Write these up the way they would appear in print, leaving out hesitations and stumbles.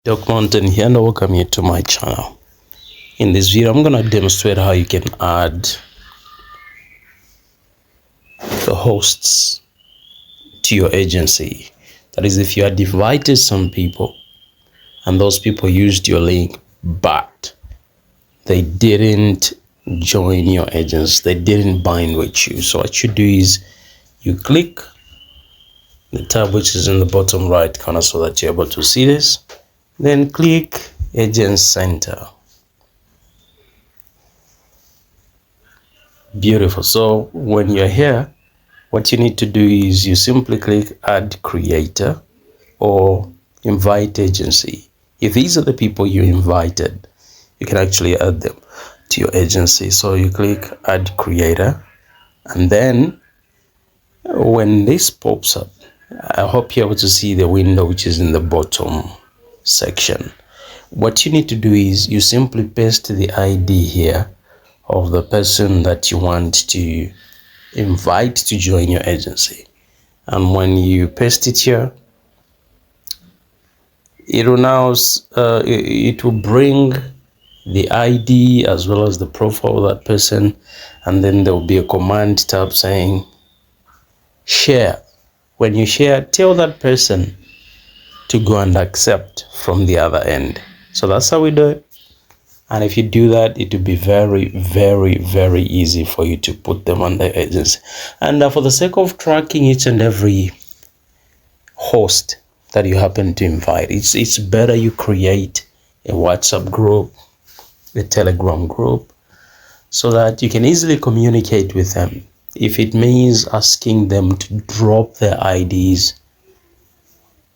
Doc Mountain here and welcome you to my channel. In this video I'm going to demonstrate how you can add the hosts to your agency. That is, if you had invited some people and those people used your link but they didn't join your agency, they didn't bind with you. So what you do is you click the tab which is in the bottom right corner so that you're able to see this. Then click Agent Center. Beautiful. So when you're here, what you need to do is you simply click Add Creator or Invite Agency. If these are the people you invited, you can actually add them to your agency. So you click Add Creator, and then when this pops up, I hope you're able to see the window which is in the bottom section. What you need to do is you simply paste the ID here of the person that you want to invite to join your agency, and when you paste it here, it will now it will bring the ID as well as the profile of that person, and then there will be a command tab saying share. When you share, tell that person to go and accept from the other end. So that's how we do it. And if you do that, it will be very, very, very easy for you to put them on the agency. And for the sake of tracking each and every host that you happen to invite, it's better you create a WhatsApp group, a Telegram group, so that you can easily communicate with them. If it means asking them to drop their IDs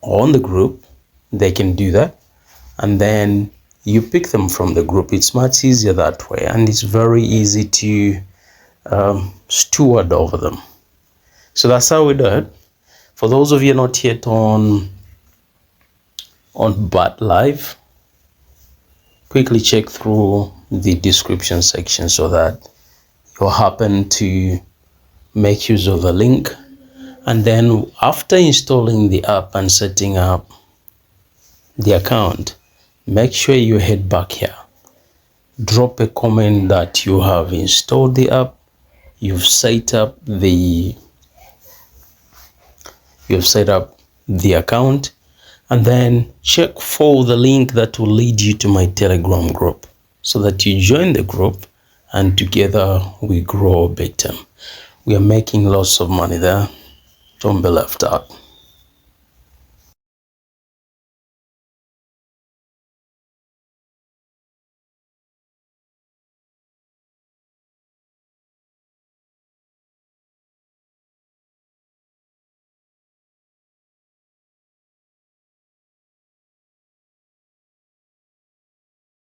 on the group, they can do that, and then you pick them from the group. It's much easier that way, and it's very easy to steward over them. So that's how we do it. For those of you not yet on Baat Live, quickly check through the description section so that you'll happen to make use of the link. And then after installing the app and setting up the account, make sure you head back here, drop a comment that you have installed the app, you've set up the account, and then check for the link that will lead you to my Telegram group so that you join the group and together we grow better. We are making lots of money there. Don't be left out.